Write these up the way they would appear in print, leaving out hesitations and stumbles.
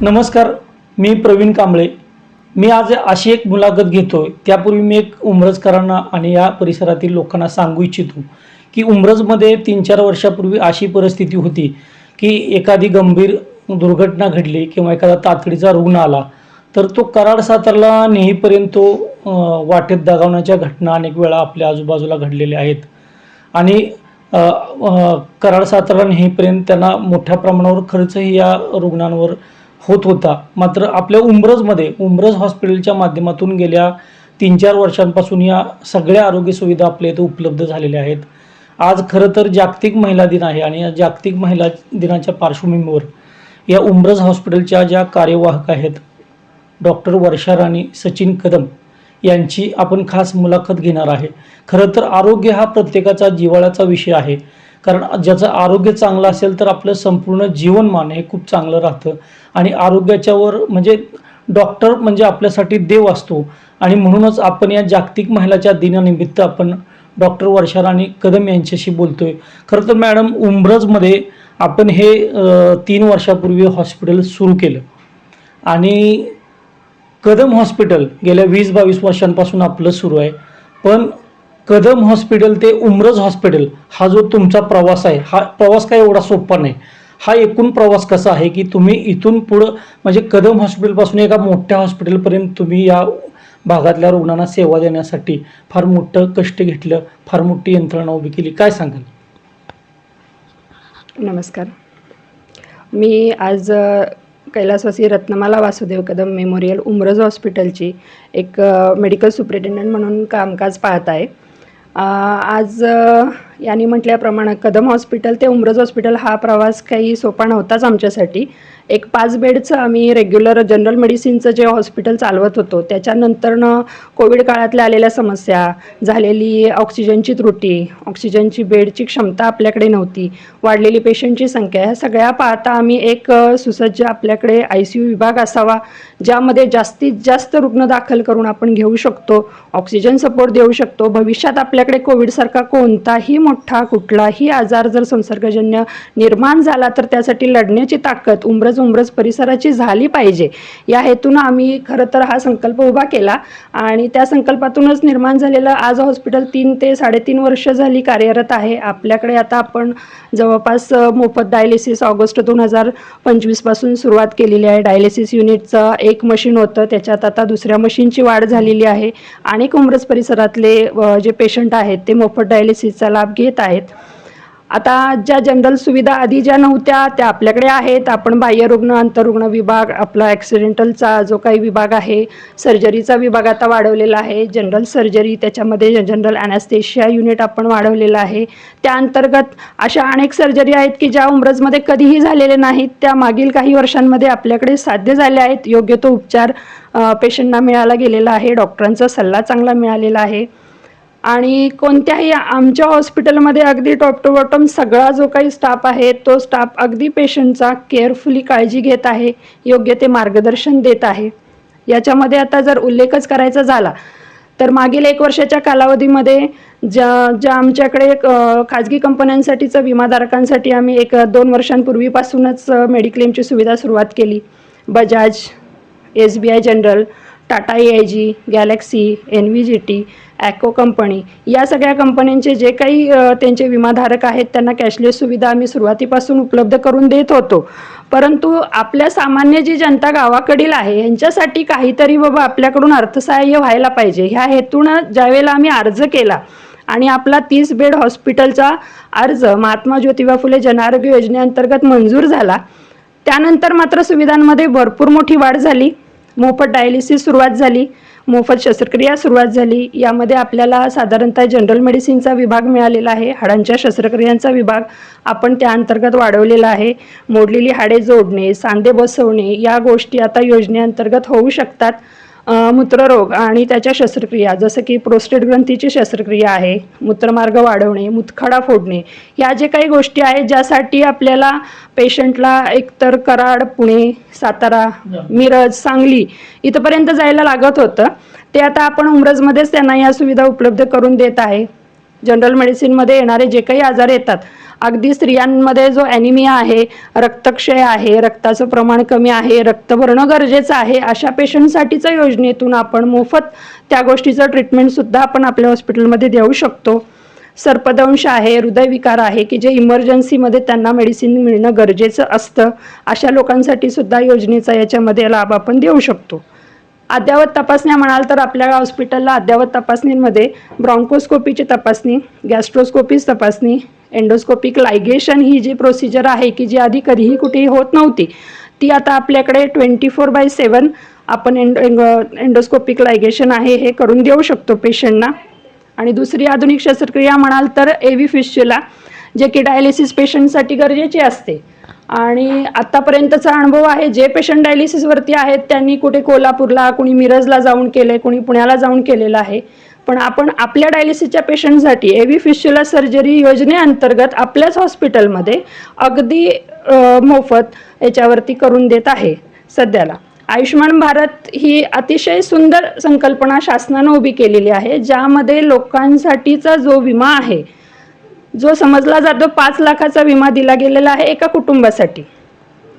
नमस्कार, मी प्रवीण कांबळे. मी आज अशी एक मुलाखत घेतोय. त्यापूर्वी मी एक उमरजकरांना आणि या परिसरातील लोकांना सांगू इच्छितो की उमरजमध्ये 3-4 वर्षापूर्वी अशी परिस्थिती होती की एखादी गंभीर दुर्घटना घडली किंवा एखादा तातडीचा रुग्ण आला तर तो कराड सातारला नेईपर्यंत वाटेत दगावण्याच्या घटना अनेक वेळा आपल्या आजूबाजूला घडलेल्या आहेत. आणि कराड सातारला नेईपर्यंत त्यांना मोठ्या प्रमाणावर खर्चही या रुग्णांवर होत होता. मात्र आपल्या उमरज हॉस्पिटलच्या माध्यमातून गेल्या 3-4 वर्षांपासून या सगळ्या आरोग्य सुविधा आपल्या इथं उपलब्ध झालेल्या आहेत. आज खरं तर जागतिक महिला दिन आहे आणि या जागतिक महिला दिनाच्या पार्श्वभूमीवर या उमरज हॉस्पिटलच्या ज्या कार्यवाहक आहेत डॉक्टर वर्षा राणी सचिन कदम यांची आपण खास मुलाखत घेणार आहे. खरं तर आरोग्य हा प्रत्येकाचा जिव्हाळ्याचा विषय आहे, कारण ज्याचं आरोग्य चांगलं असेल तर आपलं संपूर्ण जीवनमान हे खूप चांगलं राहतं. आणि आरोग्याच्यावर म्हणजे डॉक्टर म्हणजे आपल्यासाठी देव असतो. आणि म्हणूनच आपण या जागतिक महिलाच्या दिनानिमित्त आपण डॉक्टर वर्षा राणी कदम यांच्याशी बोलतोय. खरं तर मॅडम, उमरजमध्ये आपण हे 3 वर्षापूर्वी हॉस्पिटल सुरू केलं आणि कदम हॉस्पिटल गेल्या 20-22 वर्षांपासून आपलं सुरू आहे. पण कदम हॉस्पिटल ते उमरज हॉस्पिटल हा जो तुमचा प्रवास आहे, हा प्रवास काही एवढा सोपा नाही. हा एकूण प्रवास कसा आहे की तुम्ही इथून पुढं म्हणजे कदम हॉस्पिटलपासून एका मोठ्या हॉस्पिटलपर्यंत तुम्ही या भागातल्या रुग्णांना सेवा देण्यासाठी फार मोठं कष्ट घेतलं, फार मोठी यंत्रणा उभी केली, काय सांगाल? नमस्कार. मी आज कैलासवासी रत्नमाला वासुदेव कदम मेमोरियल उमरज हॉस्पिटलची एक मेडिकल सुपरिटेंडंट म्हणून कामकाज पाहत आहे. आज यांनी म्हटल्याप्रमाणे कदम हॉस्पिटल ते उमरज हॉस्पिटल हा प्रवास काही सोपा नव्हताच आमच्यासाठी. एक 5 बेडचं आम्ही रेग्युलर जनरल मेडिसिनचं जे हॉस्पिटल चालवत होतो, त्याच्यानंतरनं कोविड काळातल्या आलेल्या समस्या, झालेली ऑक्सिजनची त्रुटी, ऑक्सिजनची बेडची क्षमता आपल्याकडे नव्हती, वाढलेली पेशंटची संख्या, ह्या सगळ्या पाहता आम्ही एक सुसज्ज आपल्याकडे ICU विभाग असावा ज्यामध्ये जास्तीत जास्त रुग्ण दाखल करून आपण घेऊ शकतो, ऑक्सिजन सपोर्ट देऊ शकतो. भविष्यात आपल्याकडे कोविडसारखा कोणताही मोठा कुठलाही आजार जर संसर्गजन्य निर्माण झाला तर त्यासाठी लढण्याची ताकद उमरज परिसराची झाली पाहिजे, या हेतून आम्ही खरं तर हा संकल्प उभा केला. आणि त्या संकल्पातूनच निर्माण झालेलं आज हॉस्पिटल 3 ते 3.5 वर्ष झाली कार्यरत आहे. आपल्याकडे आता आपण जवळपास मोफत डायलिसिस ऑगस्ट 2025 पासून सुरुवात केलेली आहे. डायलिसिस युनिटचं एक मशीन होतं, त्याच्यात आता दुसऱ्या मशीनची वाढ झालेली आहे. अनेक उमरज परिसरातले जे पेशंट आहेत ते मोफत डायलिसिसचा लाभ घेत आहेत. आता ज्या जनरल सुविधा आधी ज्या नव्हत्या त्या आपल्याकडे आहेत. आपण बाह्यरुग्ण, अंतरुग्ण विभाग, आपला ॲक्सिडेंटलचा जो काही विभाग आहे, सर्जरीचा विभाग आता वाढवलेला आहे, जनरल सर्जरी, त्याच्यामध्ये जनरल ॲनेस्थेशिया युनिट आपण वाढवलेलं आहे. त्या अंतर्गत अशा अनेक सर्जरी आहेत की ज्या उमरजमध्ये कधीही झालेल्या नाहीत, त्या मागील काही वर्षांमध्ये आपल्याकडे साध्य झाल्या आहेत. योग्य तो उपचार पेशंटना मिळाला गेलेला आहे, डॉक्टरांचा सल्ला चांगला मिळालेला आहे. आणि कोणत्याही आमच्या हॉस्पिटलमध्ये अगदी टॉप टू बॉटम सगळा जो काही स्टाफ आहे तो स्टाफ अगदी पेशंटचा केअरफुली काळजी घेत आहे, योग्य ते मार्गदर्शन देत आहे. याच्यामध्ये आता जर उल्लेखच करायचा झाला तर मागील 1 वर्षाच्या कालावधीमध्ये ज्या आमच्याकडे खाजगी कंपन्यांसाठीचं विमाधारकांसाठी आम्ही 2 वर्षांपूर्वीपासूनच मेडिक्लेमची सुविधा सुरुवात केली. Bajaj, SBI general, Tata AIG, galaxy, NVGT, Acko company, या सगळ्या कंपन्यांचे जे काही त्यांचे विमाधारक आहेत त्यांना कॅशलेस सुविधा आम्ही सुरुवातीपासून उपलब्ध करून देत होतो. परंतु आपल्या सामान्य जी जनता गावाकडील आहे यांच्यासाठी काहीतरी बाबा आपल्याकडून अर्थसहाय्य व्हायला पाहिजे, ह्या हेतून ज्यावेळेला आम्ही अर्ज केला आणि आपला 30 बेड हॉस्पिटलचा अर्ज महात्मा ज्योतिबा फुले जनआरोग्य योजनेअंतर्गत मंजूर झाला, त्यानंतर मात्र सुविधांमध्ये भरपूर मोठी वाढ झाली. मोफत डायलिसिस सुरुवात झाली, मोफत शस्त्रक्रिया सुरुवात झाली. यामध्ये आपल्याला साधारणतः जनरल मेडिसिनचा विभाग मिळालेला आहे, हाडांच्या शस्त्रक्रियांचा विभाग आपण त्या अंतर्गत वाढवलेला आहे. मोडलेली हाडे जोडणे, सांधे बसवणे या गोष्टी आता योजनेअंतर्गत होऊ शकतात. मूत्ररोग आणि त्याच्या शस्त्रक्रिया जसं की प्रोस्टेट ग्रंथीची शस्त्रक्रिया आहे, मूत्रमार्ग वाढवणे, मुतखडा फोडणे, ह्या जे काही गोष्टी आहेत ज्यासाठी आपल्याला पेशंटला एकतर कराड, पुणे, सातारा, मिरज, सांगली इथपर्यंत जायला लागत होतं, ते आता आपण उमरजमध्येच त्यांना या सुविधा उपलब्ध करून देत आहे. जनरल मेडिसिनमध्ये येणारे जे काही आजार येतात अगदी स्त्रियांमध्ये जो ॲनिमिया आहे, रक्तक्षय आहे, रक्ताचं प्रमाण कमी आहे, रक्त भरणं गरजेचं आहे, अशा पेशंटसाठीचं योजनेतून आपण मोफत त्या गोष्टीचं ट्रीटमेंटसुद्धा आपण आपल्या हॉस्पिटलमध्ये देऊ शकतो. सर्पदंश आहे, हृदयविकार आहे की जे इमर्जन्सीमध्ये त्यांना मेडिसिन मिळणं गरजेचं असतं, अशा लोकांसाठी सुद्धा योजनेचा याच्यामध्ये लाभ आपण देऊ शकतो. अद्ययावत तपासण्या म्हणाल तर आपल्या हॉस्पिटलला अद्ययावत तपासणींमध्ये ब्रॉन्कोस्कोपीची तपासणी, गॅस्ट्रोस्कोपीची तपासणी, एंडोस्कोपिक लायगेशन ही जी प्रोसिजर आहे की जी आधी कधीही कुठेही होत नव्हती, ती आता आपल्याकडे 24/7 आपण एंडोस्कोपिक लायगेशन आहे हे करून देऊ शकतो पेशंटना. आणि दुसरी आधुनिक शस्त्रक्रिया म्हणाल तर एव्ही फिस्च्युला, जे की डायलिसिस पेशंटसाठी गरजेची असते. आणि आत्तापर्यंतचा अनुभव आहे, जे पेशंट डायलिसिसवरती आहेत त्यांनी कुठे कोल्हापूरला, कुणी मिरजला जाऊन केलं, कुणी पुण्याला जाऊन केलेलं आहे. पण आपण आपल्या डायलिसिसच्या पेशंटसाठी एव्ही फिस्च्युला सर्जरी योजनेअंतर्गत आपल्याच हॉस्पिटलमध्ये अगदी मोफत याच्यावरती करून देत आहे सध्याला. आयुष्यमान भारत ही अतिशय सुंदर संकल्पना शासनानं उभी केलेली आहे, ज्यामध्ये लोकांसाठीचा जो विमा आहे, जो समजला जातो 5 लाखाचा विमा दिला गेलेला आहे एका कुटुंबासाठी.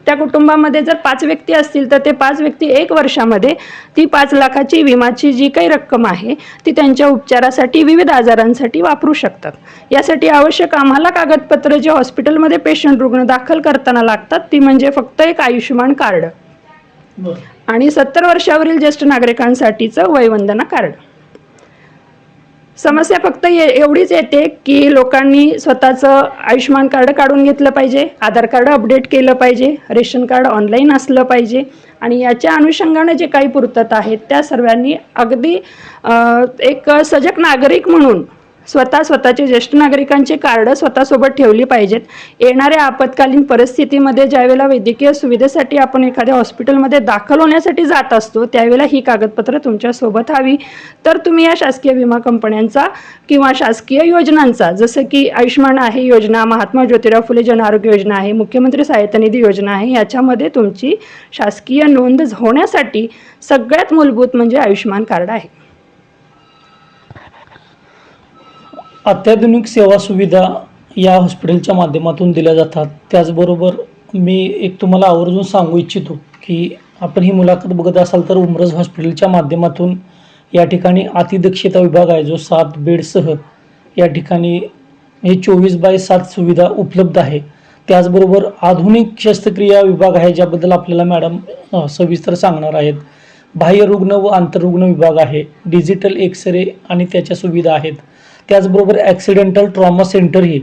त्या कुटुंबामध्ये जर 5 व्यक्ती असतील तर ते 5 व्यक्ती 1 वर्षामध्ये ती 5 लाखाची विमाची जी काही रक्कम आहे ती त्यांच्या उपचारासाठी, विविध आजारांसाठी वापरू शकतात. यासाठी आवश्यक आम्हाला कागदपत्र जे हॉस्पिटलमध्ये पेशंट रुग्ण दाखल करताना लागतात ती म्हणजे फक्त एक आयुष्यमान कार्ड आणि 70 वर्षावरील ज्येष्ठ नागरिकांसाठीचं वयवंदना कार्ड. समस्या फक्त एवढीच येते की लोकांनी स्वतःचं आयुष्यमान कार्ड काढून घेतलं पाहिजे, आधार कार्ड अपडेट केलं पाहिजे, रेशन कार्ड ऑनलाईन असलं पाहिजे आणि याच्या अनुषंगाने जे काही पूर्तता आहेत त्या सर्वांनी अगदी एक सजग नागरिक म्हणून स्वतःचे ज्येष्ठ नागरिकांचे कार्ड स्वतःसोबत ठेवली पाहिजेत. येणाऱ्या आपत्कालीन परिस्थितीमध्ये ज्यावेळेला वैद्यकीय सुविधेसाठी आपण एखाद्या हॉस्पिटलमध्ये दाखल होण्यासाठी जात असतो त्यावेळेला ही कागदपत्र तुमच्यासोबत हवी. तर तुम्ही या शासकीय विमा कंपन्यांचा किंवा शासकीय योजनांचा, जसं की आयुष्यमान आहे योजना, महात्मा ज्योतिराव फुले जन आरोग्य योजना आहे, मुख्यमंत्री सहायता निधी योजना आहे, याच्यामध्ये तुमची शासकीय नोंद होण्यासाठी सगळ्यात मूलभूत म्हणजे आयुष्यमान कार्ड आहे. अत्याधुनिक सेवा सुविधा या हॉस्पिटलच्या माध्यमातून दिल्या जातात. त्याचबरोबर मी एक तुम्हाला आवर्जून सांगू इच्छितो की आपण ही मुलाखत बघत असाल तर उमरज हॉस्पिटलच्या माध्यमातून या ठिकाणी अतिदक्षता विभाग आहे जो 7 बेडसह या ठिकाणी हे 24/7 सुविधा उपलब्ध आहे. त्याचबरोबर आधुनिक शस्त्रक्रिया विभाग आहे ज्याबद्दल आपल्याला मॅडम सविस्तर सांगणार आहेत. बाह्य रुग्ण व आंतररुग्ण विभाग आहे, डिजिटल एक्सरे आणि त्याच्या सुविधा आहेत. त्याचबरोबर ॲक्सिडेंटल ट्रॉमा सेंटरही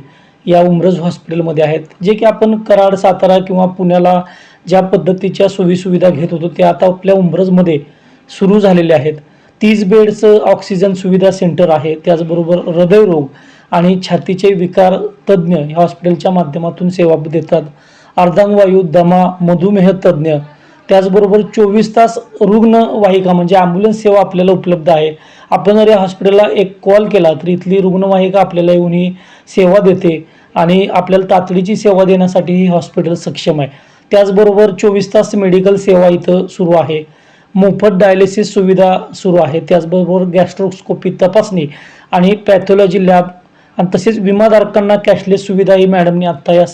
या उमरज हॉस्पिटलमध्ये आहेत, जे की आपण कराड, सातारा किंवा पुण्याला ज्या पद्धतीच्या सोयीसुविधा घेत होतो त्या आता आपल्या उमरजमध्ये सुरू झालेल्या आहेत. 30 बेडचं ऑक्सिजन सुविधा सेंटर आहे. त्याचबरोबर हृदयरोग आणि छातीचे विकार तज्ज्ञ या हॉस्पिटलच्या माध्यमातून सेवा देतात. अर्धांगवायू, दमा, मधुमेह तज्ज्ञ, त्याचबरोबर 24 तास रुग्णवाहिका म्हणजे ॲम्ब्युलन्स सेवा आपल्याला उपलब्ध आहे. आपण जर या हॉस्पिटलला एक कॉल केला तर इथली रुग्णवाहिका आपल्याला येऊन ही सेवा देते आणि आपल्याला तातडीची सेवा देण्यासाठी ही हॉस्पिटल सक्षम आहे. त्याचबरोबर 24 तास मेडिकल सेवा इथं सुरू आहे. मोफत डायलिसिस सुविधा सुरू आहे. त्याचबरोबर गॅस्ट्रोस्कोपी तपासणी आणि पॅथॉलॉजी लॅब आणि तसेच विमाधारकांना कॅशलेस सुविधा ही मॅडमनी आत्ता या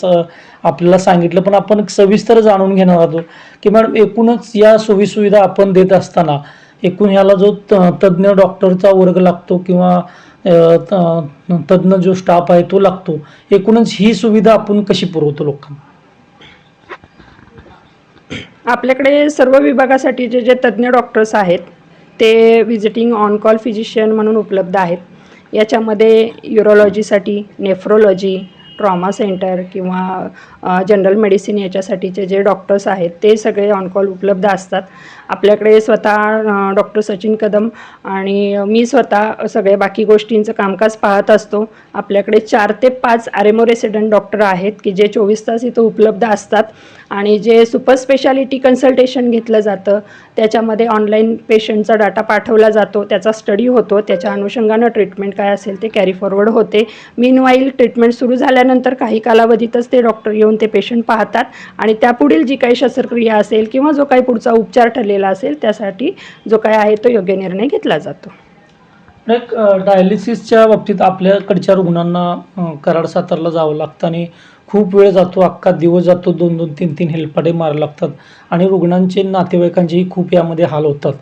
आपल्याला सांगितलं. पण आपण सविस्तर जाणून घेणार आहोत की मॅडम एकूणच या सोयीसुविधा आपण देत असताना एकूण ह्याला जो तज्ज्ञ डॉक्टरचा वर्ग लागतो किंवा तज्ज्ञ जो स्टाफ आहे तो लागतो, एकूणच ही सुविधा आपण कशी पुरवतो लोकांना? आपल्याकडे सर्व विभागासाठी जे तज्ज्ञ डॉक्टर्स आहेत ते व्हिजिटिंग ऑन कॉल फिजिशियन म्हणून उपलब्ध आहेत. याच्यामध्ये युरोलॉजीसाठी, नेफ्रोलॉजी, ट्रॉमा सेंटर किंवा जनरल मेडिसिन याच्यासाठीचे जे डॉक्टर्स आहेत ते सगळे ऑन कॉल उपलब्ध असतात. आपल्याकडे स्वतः डॉक्टर सचिन कदम आणि मी स्वतः सगळे बाकी गोष्टींचं कामकाज पाहत असतो. आपल्याकडे 4 ते 5 आरएमओ रेसिडेंट डॉक्टर आहेत की जे 24 तास इथं उपलब्ध असतात आणि जे सुपर स्पेशालिटी कन्सल्टेशन घेतलं जातं त्याच्यामध्ये ऑनलाईन पेशंटचा डाटा पाठवला जातो, त्याचा स्टडी होतो, त्याच्या अनुषंगानं ट्रीटमेंट काय असेल ते कॅरी फॉरवर्ड होते. मीनवाईल ट्रीटमेंट सुरू झाल्यानंतर काही कालावधीतच ते डॉक्टर येऊन ते पेशंट पाहतात आणि त्यापुढील जी काही शस्त्रक्रिया असेल किंवा जो काही पुढचा उपचार ठरलेला असेल त्यासाठी जो काय आहे तो योग्य निर्णय घेतला जातो. एक डायलिसिसच्या बाबतीत आपल्याकडच्या रुग्णांना कराड सातारला जावं लागतं आणि खूप वेळ जातो, अख्खा दिवस जातो, 2-2, 3-3 हेलपाटे मारावे लागतात आणि रुग्णांचे नातेवाईकांचेही खूप यामध्ये हाल होतात.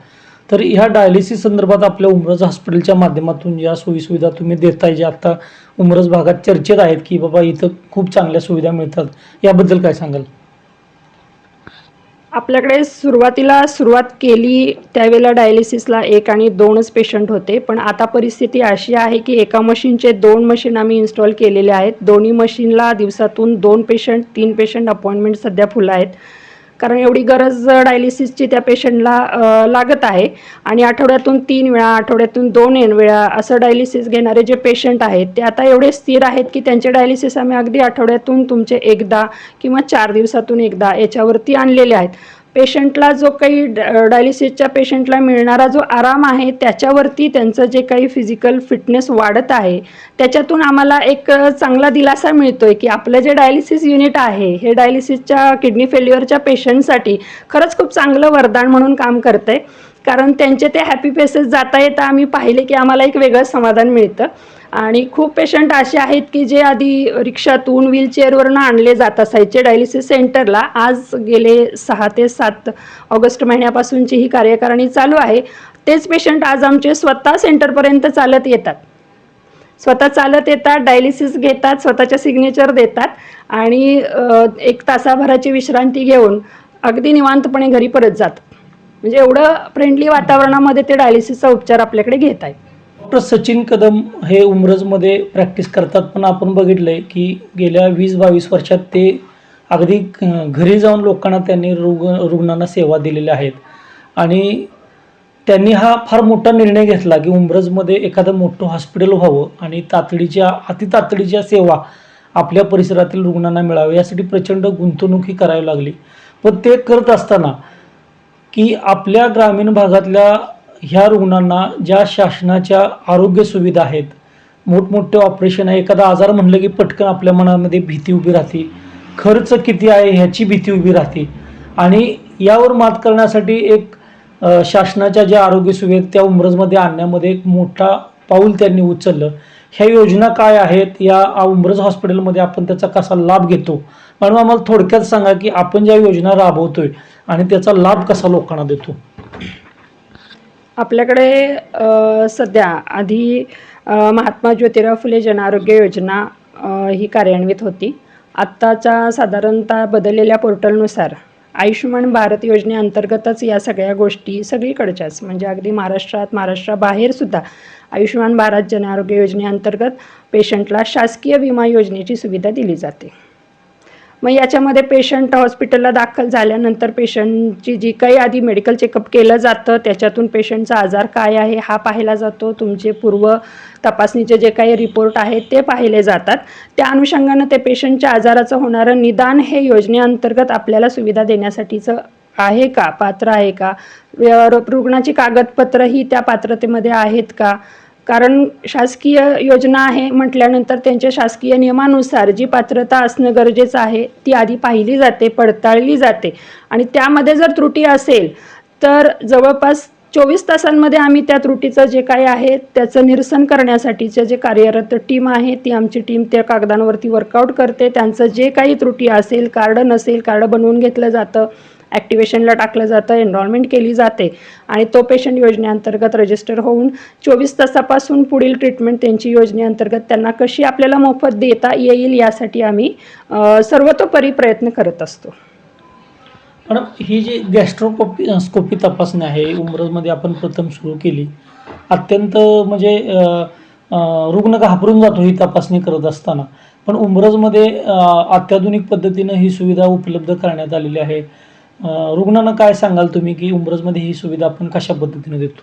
तर ह्या डायलिसिस संदर्भात आपल्या उमरज हॉस्पिटलच्या माध्यमातून ज्या सोयीसुविधा तुम्ही देताय, ज्या आता उमरज भागात चर्चेत आहेत की बाबा इथं खूप चांगल्या सुविधा मिळतात, याबद्दल काय सांगाल? आपल्याकडे सुरुवात केली त्यावेळेला डायलिसिसला 1 आणि 2च पेशंट होते, पण आता परिस्थिती अशी आहे की एका मशीनचे 2 मशीन आम्ही इन्स्टॉल केलेले आहेत. दोन्ही मशीनला दिवसातून 2 पेशंट 3 पेशंट अपॉइंटमेंट सध्या फुल आहेत, कारण एवढी गरज डायलिसिसची त्या पेशंटला लागत आहे. आणि आठवड्यातून 3 वेळा, आठवड्यातून 2 वेळा असं डायलिसिस घेणारे जे पेशंट आहेत ते आता एवढे स्थिर आहेत की त्यांचे डायलिसिस आम्ही अगदी आठवड्यातून तुमचे एकदा किंवा 4 दिवसातून एकदा याच्यावरती आणलेले आहेत. पेशंटला जो काही डायलिसिसच्या पेशंटला मिळणारा जो आराम आहे त्याच्यावरती त्यांचं जे काही फिजिकल फिटनेस वाढत आहे त्याच्यातून आम्हाला एक चांगला दिलासा मिळतोय की आपलं जे डायलिसिस युनिट आहे हे डायलिसिसच्या किडनी फेल्युअरच्या पेशंटसाठी खरंच खूप चांगलं वरदान म्हणून काम करतंय. कारण त्यांचे ते हॅपी फेसेस जाता येता आम्ही पाहिले की आम्हाला एक वेगळं समाधान मिळतं. आणि खूप पेशंट असे आहेत की जे आधी रिक्षातून व्हीलचेअरवरनं आणले जात असायचे डायलिसिस सेंटरला, आज गेले 6 ते 7 ऑगस्ट महिन्यापासूनची ही कार्यकारिणी चालू आहे. तेच पेशंट आज आमचे स्वतः सेंटरपर्यंत चालत येतात, डायलिसिस घेतात, स्वतःच्या सिग्नेचर देतात आणि 1 तासाभराची विश्रांती घेऊन अगदी निवांतपणे घरी परत जातात. म्हणजे एवढं फ्रेंडली वातावरणामध्ये ते डायलिसिसचा उपचार आपल्याकडे घेत आहेत. डॉक्टर सचिन कदम हे उमरजमध्ये प्रॅक्टिस करतात, पण आपण बघितलंय की गेल्या 20-22 वर्षात ते अगदी घरी जाऊन लोकांना त्यांनी रुग्णांना सेवा दिलेल्या आहेत आणि त्यांनी हा फार मोठा निर्णय घेतला की उमरजमध्ये एखादं मोठं हॉस्पिटल व्हावं आणि अतितातडीच्या सेवा आपल्या परिसरातील रुग्णांना मिळाव्या, यासाठी प्रचंड गुंतवणूकही करावी लागली. पण ते करत असताना की आपल्या ग्रामीण भागातल्या ह्या रुग्णांना ज्या शासनाच्या आरोग्य सुविधा आहेत, मोठमोठे ऑपरेशन आहे, एखादा आजार म्हणलं की पटकन आपल्या मनामध्ये भीती उभी राहते, खर्च किती आहे ह्याची भीती उभी राहते आणि यावर मात करण्यासाठी एक शासनाच्या ज्या आरोग्य सुविधा त्या उमरजमध्ये आणण्यामध्ये एक मोठा पाऊल त्यांनी उचललं. ह्या योजना काय आहेत, या उमरज हॉस्पिटलमध्ये आपण त्याचा कसा लाभ घेतो? मॅडम, आम्हाला थोडक्यात सांगा की आपण ज्या योजना राबवतोय आणि त्याचा लाभ कसा लोकांना देतो? आपल्याकडे सध्या आधी महात्मा ज्योतिराव फुले जनआरोग्य योजना ही कार्यान्वित होती. आत्ताच्या साधारणतः बदललेल्या पोर्टलनुसार आयुष्यमान भारत योजनेअंतर्गतच या सगळ्या गोष्टी सगळीकडच्याच, म्हणजे अगदी महाराष्ट्राबाहेरसुद्धा आयुष्यमान भारत जनआरोग्य योजनेअंतर्गत पेशंटला शासकीय विमा योजनेची सुविधा दिली जाते. मग याच्यामध्ये पेशंट हॉस्पिटलला दाखल झाल्यानंतर पेशंटची जी काही आधी मेडिकल चेकअप केलं जातं, त्याच्यातून पेशंटचा आजार काय आहे हा पाहिला जातो. तुमचे पूर्व तपासणीचे जे काही रिपोर्ट आहेत ते पाहिले जातात. त्या अनुषंगानं ते पेशंटच्या आजाराचं होणारं निदान हे योजनेअंतर्गत आपल्याला सुविधा देण्यासाठीचं आहे का, पात्र आहे का, रुग्णाची कागदपत्र ही त्या पात्रतेमध्ये आहेत का. कारण शासकीय योजना आहे म्हटल्यानंतर त्यांच्या शासकीय नियमानुसार जी पात्रता असणं गरजेचं आहे ती आधी पाहिली जाते, पडताळली जाते आणि त्यामध्ये जर त्रुटी असेल तर जवळपास 24 तासांमध्ये आम्ही त्या त्रुटीचं जे काही आहे त्याचं निरसन करण्यासाठीचे जे कार्यरत टीम आहे ती आमची टीम त्या कागदांवरती वर्कआउट करते. त्यांचं जे काही त्रुटी असेल, कार्ड नसेल, कार्ड बनवून घेतलं जातं, ॲक्टिवेशनला टाकलं जातं, एनरोलमेंट केली जाते आणि तो पेशंट योजनेअंतर्गत रजिस्टर होऊन 24 तासापासून पुढील ट्रीटमेंट त्यांची योजनेअंतर्गत त्यांना कशी आपल्याला मोफत देता येईल यासाठी आम्ही सर्वतोपरी प्रयत्न करत असतो. पण ही जी गॅस्ट्रोस्कोपी तपासणी आहे उमरजमध्ये आपण प्रथम सुरू केली, अत्यंत म्हणजे रुग्ण घाबरून जातो ही तपासणी करत असताना, पण उमरजमध्ये अत्याधुनिक पद्धतीनं ही सुविधा उपलब्ध करण्यात आलेली आहे. रुग्णांना काय सांगाल तुम्ही की उमरजमध्ये ही सुविधा आपण कशा पद्धतीने देतो?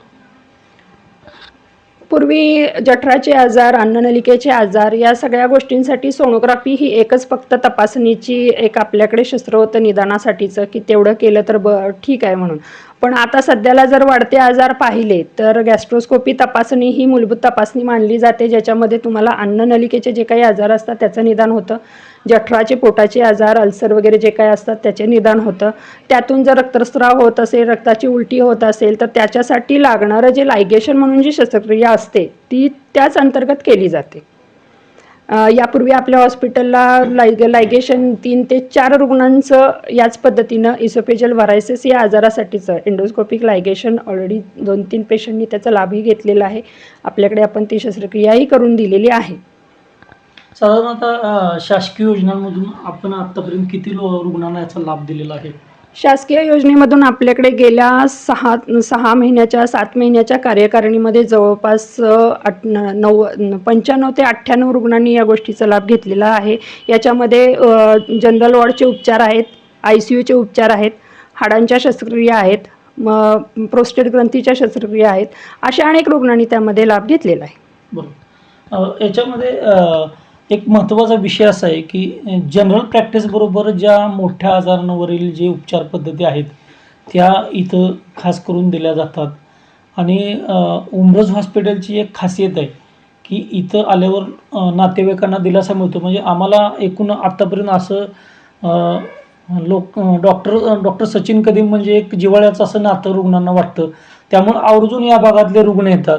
पूर्वी जठराचे आजार, अन्ननलिकेचे आजार या सगळ्या गोष्टींसाठी सोनोग्राफी ही एकच फक्त तपासणीची एक आपल्याकडे शस्त्र होतं निदानासाठीचं की तेवढं केलं तर ठीक आहे म्हणून. पण आता सध्याला जर वाढते आजार पाहिले तर गॅस्ट्रोस्कोपी तपासणी ही मूलभूत तपासणी मानली जाते, ज्याच्यामध्ये तुम्हाला अन्ननलिकेचे जे काही आजार असतात त्याचं निदान होतं. जठराचे पोटाचे आजार, अल्सर वगैरे जे काय असतात त्याचे निदान होतं. त्यातून जर रक्तस्राव होत असेल, रक्ताची उलटी होत असेल तर त्याच्यासाठी लागणारं जे लायगेशन म्हणून जी शस्त्रक्रिया असते ती त्याच अंतर्गत केली जाते. यापूर्वी आपल्या हॉस्पिटलला लायगेशन 3 ते 4 रुग्णांचं याच पद्धतीनं इसोफेजल व्हरायसिस या आजारासाठीचं एंडोस्कोपिक लायगेशन ऑलरेडी 2-3 पेशंटनी त्याचा लाभही घेतलेला आहे. आपल्याकडे आपण ती शस्त्रक्रियाही करून दिलेली आहे. साधारणतः शासकीय योजनांमधून आपण आतापर्यंत किती रुग्णांना याचा लाभ दिलेला आहे? शासकीय योजनेमधून आपल्याकडे गेल्या 6 महिन्याच्या 7 महिन्याच्या कार्यकारिणीमध्ये जवळपास 95 ते 98 रुग्णांनी या गोष्टीचा लाभ घेतलेला आहे. याच्यामध्ये जनरल वॉर्डचे उपचार आहेत, ICUचे उपचार आहेत, हाडांच्या शस्त्रक्रिया आहेत, प्रोस्टेट ग्रंथीच्या शस्त्रक्रिया आहेत. अशा अनेक रुग्णांनी त्यामध्ये लाभ घेतलेला आहे. बरोबर. याच्यामध्ये एक महत्त्वाचा विषय असा आहे की जनरल प्रॅक्टिसबरोबर ज्या मोठ्या आजारांवरील जे उपचार पद्धती आहेत त्या इथं खास करून दिल्या जातात. आणि उमरज हॉस्पिटलची एक खासियत आहे की इथं आल्यावर नातेवाईकांना दिलासा मिळतो. म्हणजे आम्हाला एकूण आत्तापर्यंत असं डॉक्टर सचिन कदम म्हणजे एक जिव्हाळ्याचं असं नातं रुग्णांना वाटतं. त्यामुळे आवर्जून या भागातले रुग्ण येतात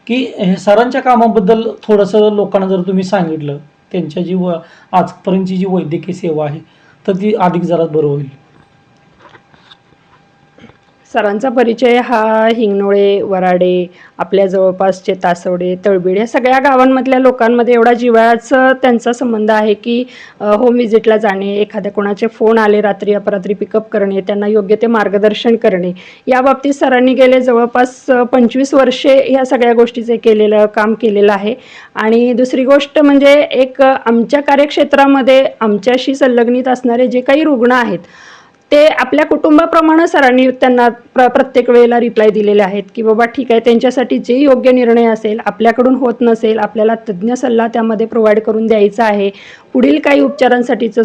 की हे सरांच्या कामाबद्दल थोडंसं लोकांना जर तुम्ही सांगितलं त्यांच्या जी आजपर्यंतची जी वैद्यकीय सेवा आहे तर ती अधिक जरा बरं होईल. सरांचा परिचय हा हिंगणोळे, वराडे, आपल्या जवळपासचे तासवडे, तळबीड या सगळ्या गावांमधल्या लोकांमध्ये एवढा जिव्हाळ्याचा त्यांचा संबंध आहे की होम व्हिजिटला जाणे, एखाद्या कोणाचे फोन आले रात्री अपरात्री पिकअप करणे, त्यांना योग्य ते मार्गदर्शन करणे. या बाबतीत सरांनी गेले जवळपास 25 वर्षे ह्या सगळ्या गोष्टीचे काम केलेलं आहे. आणि दुसरी गोष्ट म्हणजे एक आमच्या कार्यक्षेत्रामध्ये आमच्याशी संलग्नित असणारे जे काही रुग्ण आहेत ते आपल्या कुटुंबाप्रमाणे सरांनी त्यांना प्रत्येक वेळेला रिप्लाय दिलेले आहेत की बाबा ठीक आहे, त्यांच्यासाठी जे योग्य निर्णय असेल, आपल्याकडून होत नसेल, आपल्याला तज्ज्ञ सल्ला त्यामध्ये प्रोव्हाइड करून द्यायचा आहे, पुढील काही उपचारांसाठीचं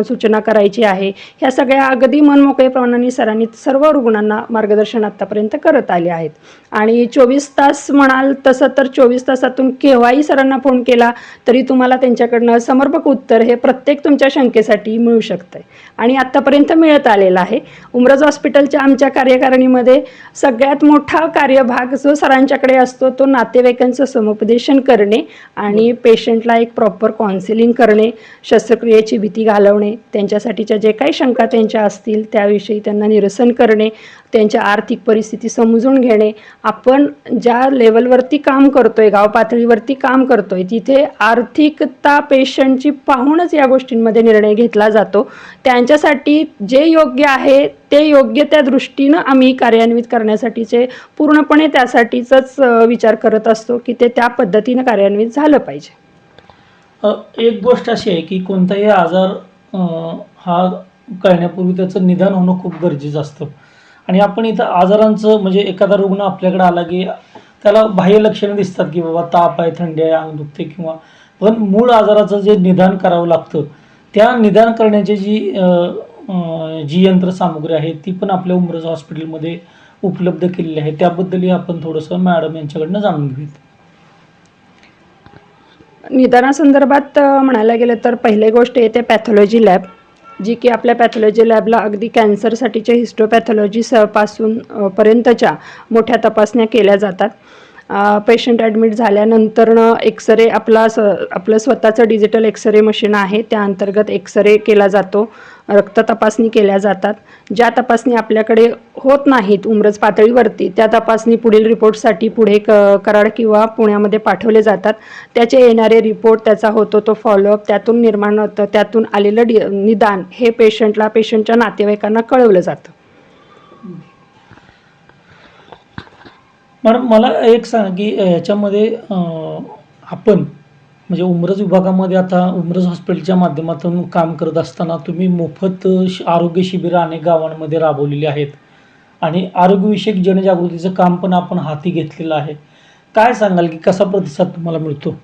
सूचना करायची आहे, ह्या सगळ्या अगदी मनमोकळेपणाने सरांनी सर्व रुग्णांना मार्गदर्शन आत्तापर्यंत करत आले आहेत. आणि 24 तास म्हणाल तसं तर 24 तासातून केव्हाही सरांना फोन केला तरी तुम्हाला त्यांच्याकडनं समर्पक उत्तर हे प्रत्येक तुमच्या शंकेसाठी मिळू शकतं आणि आत्तापर्यंत मिळत आलेला आहे. उमरज हॉस्पिटलच्या आमच्या कार्यकारिणीमध्ये सगळ्यात मोठा कार्यभाग जो सरांच्याकडे असतो तो नातेवाईकांचं समुपदेशन करणे आणि पेशंटला एक प्रॉपर काउन्सिलिंग करणे, शस्त्रक्रियेची भीती घालवणे, त्यांच्यासाठीच्या जे काही शंका त्यांच्या असतील त्याविषयी त्यांना निरसन करणे, त्यांच्या आर्थिक परिस्थिती समजून घेणे. आपण ज्या लेवलवरती काम करतोय, गाव पातळीवरती काम करतोय, तिथे आर्थिकता पेशंटची पाहूनच या गोष्टींमध्ये निर्णय घेतला जातो. त्यांच्यासाठी जे योग्य आहे ते योग्य त्या दृष्टीनं आम्ही कार्यान्वित करण्यासाठीचे पूर्णपणे त्यासाठीच विचार करत असतो की ते त्या पद्धतीनं कार्यान्वित झालं पाहिजे. एक गोष्ट अशी आहे की कोणताही आजार हा कळण्यापूर्वी त्याचं निदान होणं खूप गरजेचं असतं. आणि आपण इथं आजारांचं म्हणजे एखादा रुग्ण आपल्याकडे आला की त्याला बाह्य लक्षणं दिसतात की बाबा ताप आहे, थंडी आहे, अंग दुखते किंवा पण मूळ आजाराचं जे निदान करावं लागतं त्या निदान करण्याची जी यंत्रसामुग्री आहे ती पण आपल्या उमरज हॉस्पिटलमध्ये उपलब्ध केलेली आहे. त्याबद्दलही आपण थोडंसं मॅडम यांच्याकडनं जाणून घेऊयात. निदानासंदर्भात म्हणायला गेलं तर पहिली गोष्ट येते पॅथॉलॉजी लॅब, जी की आपल्या पॅथॉलॉजी लॅबला अगदी कॅन्सरसाठीच्या हिस्टोपॅथॉलॉजी पर्यंतच्या मोठ्या तपासण्या केल्या जातात. पेशंट ॲडमिट झाल्यानंतरनं एक्सरे आपलं स्वतःचं डिजिटल एक्सरे मशीन आहे, त्या अंतर्गत एक्सरे केला जातो, रक्त तपासणी केल्या जातात. ज्या तपासणी आपल्याकडे होत नाहीत उमरज पातळीवरती त्या तपासणी पुढील रिपोर्टसाठी पुढे कराड किंवा पुण्यामध्ये पाठवले जातात. त्याचे येणारे रिपोर्ट, त्याचा होतो तो फॉलोअप, त्यातून निर्माण होतं, त्यातून आलेलं निदान हे पेशंटच्या नातेवाईकांना कळवलं जातं. मॅडम मला एक सांगा की याच्यामध्ये आपण म्हणजे उमरज विभागामध्ये आता उमरज हॉस्पिटलच्या माध्यमातून काम करत असताना तुम्ही मोफत आरोग्य शिबिरं अनेक गावांमध्ये राबवलेली आहेत आणि आरोग्यविषयक जनजागृतीचं काम पण आपण हाती घेतलेलं आहे. काय सांगाल की कसा प्रतिसाद तुम्हाला मिळतो?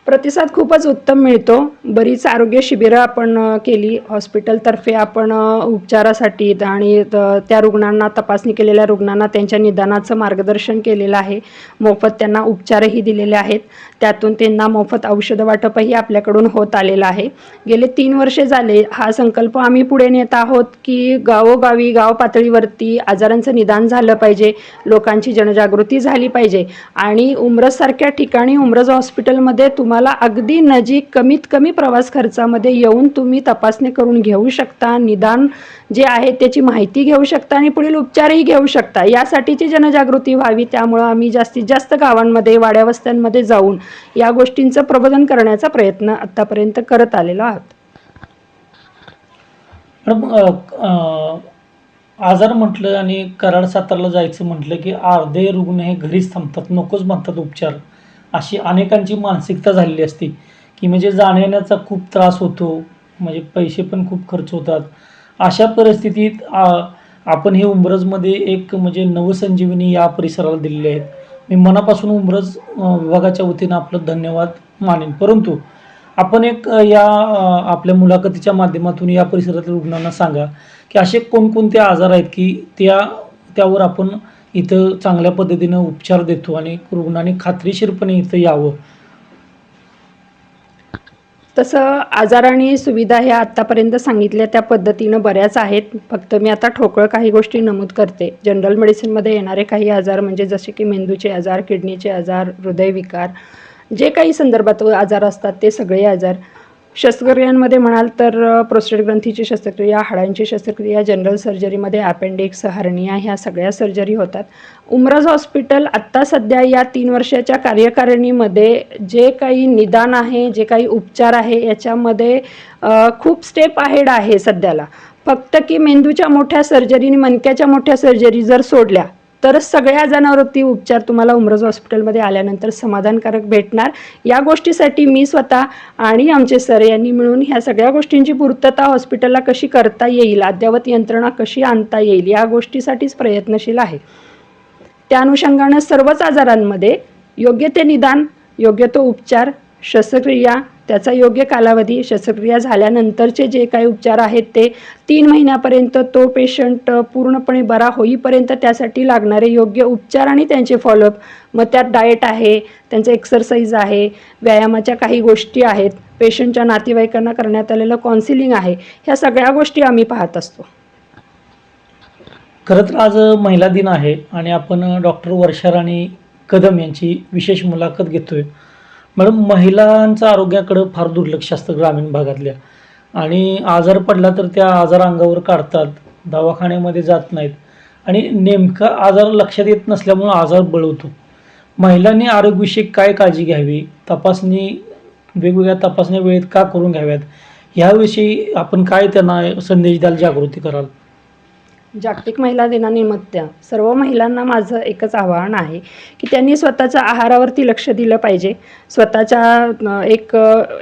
प्रतिसाद खूपच उत्तम मिळतो. बरीच आरोग्य शिबिरं आपण केली. हॉस्पिटलतर्फे आपण उपचारासाठी आणि त्या रुग्णांना, तपासणी केलेल्या रुग्णांना त्यांच्या निदानाचं मार्गदर्शन केलेलं आहे. मोफत त्यांना उपचारही दिलेले आहेत. त्यातून त्यांना मोफत औषधं वाटपही आपल्याकडून होत आलेलं आहे. गेले 3 वर्षे झाले हा संकल्प आम्ही पुढे नेत आहोत, की गावोगावी, गाव पातळीवरती आजारांचं निदान झालं पाहिजे, लोकांची जनजागृती झाली पाहिजे आणि उमरजसारख्या ठिकाणी, उमरज हॉस्पिटलमध्ये तुम्हाला अगदी नजीक, कमीत कमी प्रवास खर्चामध्ये येऊन तुम्ही तपासणी करून घेऊ शकता, निदान जे आहे त्याची माहिती घेऊ शकता आणि पुढील उपचारही घेऊ शकता. यासाठीची जनजागृती व्हावी, त्यामुळं आम्ही जास्तीत जास्त गावांमध्ये, वाड्यावस्त्यांमध्ये जाऊन या गोष्टींचं प्रबोधन करण्याचा प्रयत्न आत्तापर्यंत करत आलेलो आहोत. मॅडम, आजार म्हटलं आणि कराड सातारला जायचं म्हटलं की अर्धे रुग्ण हे घरीच थांबतात, नकोच म्हणतात उपचार. अशी अनेकांची मानसिकता झालेली असते की म्हणजे जाण्यायेण्याचा खूप त्रास होतो, म्हणजे पैसे पण खूप खर्च होतात. अशा परिस्थितीत आपण हे उमरजमध्ये एक म्हणजे नवसंजीवनी या परिसराला दिलेले आहेत. मी मनापासून उमरज विभागाच्या वतीनं आपलं धन्यवाद मानेन. परंतु आपण एक आपल्या मुलाखतीच्या माध्यमातून या परिसरातील रुग्णांना सांगा की असे कोणकोणते आजार आहेत की त्यावर आपण इथं चांगल्या पद्धतीनं उपचार देतो आणि रुग्णांनी खात्रीशीरपणे इथं यावं. तसं आजार आणि सुविधा ह्या आत्तापर्यंत सांगितल्या त्या पद्धतीनं बऱ्याच आहेत. फक्त मी आता ठोकळ काही गोष्टी नमूद करते. जनरल मेडिसिनमध्ये येणारे काही आजार म्हणजे जसे की मेंदूचे आजार, किडनीचे आजार, हृदयविकार, जे काही संदर्भात आजार असतात ते सगळे आजार. शस्त्रक्रियांमध्ये म्हणाल तर प्रोस्टेट ग्रंथीची शस्त्रक्रिया, हाडांची शस्त्रक्रिया, जनरल सर्जरीमध्ये अपेंडिक्स, हर्निया ह्या सगळ्या सर्जरी होतात. उमरज हॉस्पिटल आत्ता सध्या या 3 वर्षाच्या कार्यकारिणीमध्ये जे काही निदान आहे, जे काही उपचार आहे याच्यामध्ये खूप स्टेप अहेड आहे सध्याला. फक्त की मेंदूच्या मोठ्या सर्जरी आणि मणक्याच्या मोठ्या सर्जरी जर सोडल्या तरच सगळ्या आजारावरती उपचार तुम्हाला उमरज हॉस्पिटलमध्ये आल्यानंतर समाधानकारक भेटणार. या गोष्टीसाठी मी स्वतः आणि आमचे सर यांनी मिळून ह्या सगळ्या गोष्टींची पूर्तता हॉस्पिटलला कशी करता येईल, अद्ययावत यंत्रणा कशी आणता येईल या गोष्टीसाठीच प्रयत्नशील आहे. त्या अनुषंगानं सर्वच आजारांमध्ये योग्य ते निदान, योग्य तो उपचार, शस्त्रक्रिया, त्याचा योग्य कालावधी, शस्त्रक्रिया झाल्यानंतरचे जे काही उपचार आहेत ते 3 महिन्यापर्यंत तो पेशंट पूर्णपणे बरा होईपर्यंत त्यासाठी लागणारे योग्य उपचार आणि त्यांचे फॉलोअप. मग त्यात डाएट आहे, त्यांचं एक्सरसाइज आहे, व्यायामाच्या काही गोष्टी आहेत, पेशंटच्या नातेवाईकांना करण्यात आलेलं काउन्सिलिंग आहे. ह्या सगळ्या गोष्टी आम्ही पाहत असतो. खरं तर आज महिला दिन आहे आणि आपण डॉक्टर वर्षा राणी कदम यांची विशेष मुलाखत घेतोय. मॅडम, महिलांच्या आरोग्याकडं फार दुर्लक्ष असतं ग्रामीण भागातल्या आणि आजार पडला तर त्या आजार अंगावर काढतात, दवाखान्यामध्ये जात नाहीत आणि नेमका आजार लक्षात येत नसल्यामुळं आजार बळवतो. महिलांनी आरोग्यविषयक काय काळजी घ्यावी, वेगवेगळ्या तपासण्या वेळेत का करून घ्याव्यात, ह्याविषयी आपण काय त्यांना संदेश द्याल, जागृती कराल? जागतिक महिला दिनानिमित्त सर्व महिलांना माझं एकच आवाहन आहे की त्यांनी स्वतःच्या आहारावरती लक्ष दिलं पाहिजे. स्वतःच्या एक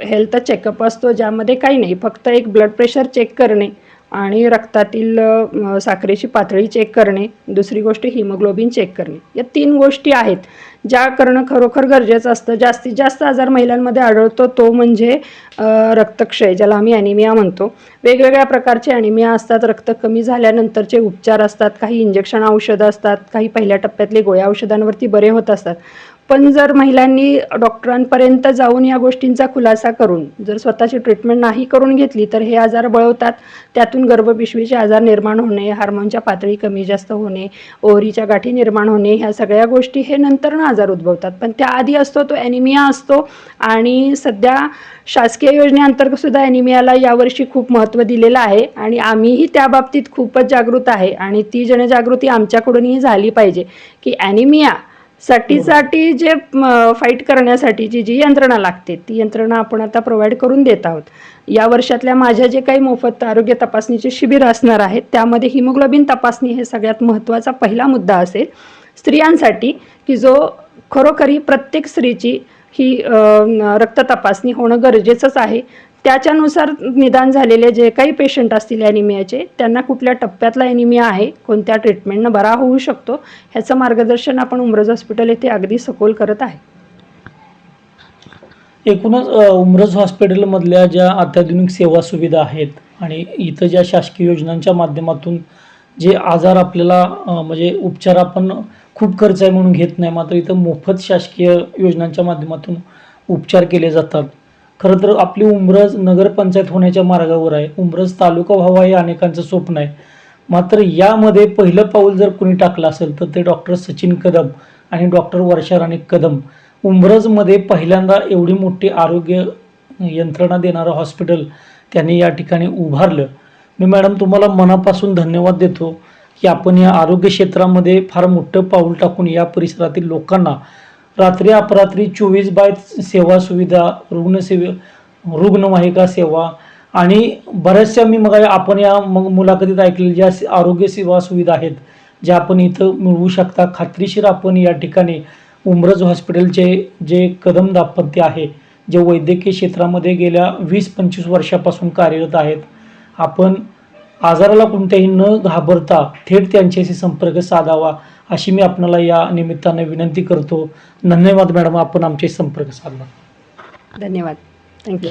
हेल्थ चेकअप असतो ज्यामध्ये काही नाही, फक्त एक ब्लड प्रेशर चेक करणे आणि रक्तातील साखरेची पातळी चेक करणे, दुसरी गोष्ट हिमोग्लोबिन चेक करणे. या 3 गोष्टी आहेत ज्या करणं खरोखर गरजेचं असतं. जास्तीत जास्त आजार महिलांमध्ये आढळतो तो म्हणजे रक्तक्षय, ज्याला आम्ही ॲनिमिया म्हणतो. वेगवेगळ्या प्रकारचे ॲनिमिया असतात, रक्त कमी झाल्यानंतरचे उपचार असतात, काही इंजेक्शन औषधं असतात, काही पहिल्या टप्प्यातले गोळ्या औषधांवरती बरे होत असतात. पण जर महिलांनी डॉक्टरांपर्यंत जाऊन या गोष्टींचा खुलासा करून जर स्वतःची ट्रीटमेंट नाही करून घेतली तर हे आजार बळवतात. त्यातून गर्भपिशवीचे आजार निर्माण होणे, हार्मोनच्या पातळी कमी जास्त होणे, ओव्हरीच्या गाठी निर्माण होणे, ह्या सगळ्या गोष्टी हे नंतरनं आजार उद्भवतात. पण त्याआधी असतो तो ॲनिमिया असतो आणि सध्या शासकीय योजनेअंतर्गत सुद्धा ॲनिमियाला यावर्षी खूप महत्त्व दिलेलं आहे आणि आम्हीही त्या बाबतीत खूपच जागृत आहे आणि ती जनजागृती आमच्याकडूनही झाली पाहिजे की ॲनिमिया साठी जे फाईट करण्यासाठीची जी यंत्रणा लागते ती यंत्रणा आपण आता प्रोव्हाइड करून देत आहोत. या वर्षातल्या माझ्या जे काही मोफत आरोग्य तपासणीचे शिबिर असणार आहेत त्यामध्ये हिमोग्लोबिन तपासणी हे सगळ्यात महत्त्वाचा पहिला मुद्दा असेल स्त्रियांसाठी, की जो खरोखरी प्रत्येक स्त्रीची ही रक्त तपासणी होणं गरजेचंच आहे. त्याच्यानुसार निदान झालेले जे काही पेशंट असतील ॲनिमियाचे त्यांना कुठल्या टप्प्यातला ॲनिमिया आहे, कोणत्या ट्रीटमेंटनं बरा होऊ शकतो, ह्याचं मार्गदर्शन आपण उमरज हॉस्पिटल येथे अगदी सखोल करत आहे. एकूणच उमरज हॉस्पिटलमधल्या ज्या अत्याधुनिक सेवा सुविधा आहेत आणि इथं ज्या शासकीय योजनांच्या माध्यमातून जे आजार आपल्याला म्हणजे उपचार आपण खूप खर्च आहे म्हणून घेत नाही, मात्र इथं मोफत शासकीय योजनांच्या माध्यमातून उपचार केले जातात. खरं तर आपली उमरज नगरपंचायत होण्याच्या मार्गावर आहे. उमरज तालुका व्हावा हे अनेकांचं स्वप्न आहे. मात्र यामध्ये पहिलं पाऊल जर कोणी टाकलं असेल तर ते डॉक्टर सचिन कदम आणि डॉक्टर वर्षा राणी कदम. उमरजमध्ये पहिल्यांदा एवढी मोठी आरोग्य यंत्रणा देणारं हॉस्पिटल त्यांनी या ठिकाणी उभारलं. मी मॅडम तुम्हाला मनापासून धन्यवाद देतो की आपण या आरोग्य क्षेत्रामध्ये फार मोठं पाऊल टाकून या परिसरातील लोकांना रात्री अपरात्री 24/7 सेवा सुविधा, रुग्णवाहिका सेवा आणि बऱ्याचशा मी मग आपण या मुलाखतीत ऐकलेल्या ज्या आरोग्य सेवा सुविधा आहेत ज्या आपण इथं मिळवू शकता. खात्रीशीर आपण या ठिकाणी उमरज हॉस्पिटलचे जे कदम दाम्पत्य आहे, जे वैद्यकीय क्षेत्रामध्ये गेल्या 20-25 वर्षापासून कार्यरत आहेत, आपण आजाराला कोणत्याही न घाबरता थेट त्यांच्याशी संपर्क साधावा अशी मी आपणाला या निमित्ताने विनंती करतो. धन्यवाद मॅडम, आपण आमचे संपर्क साधला. धन्यवाद. थँक्यू.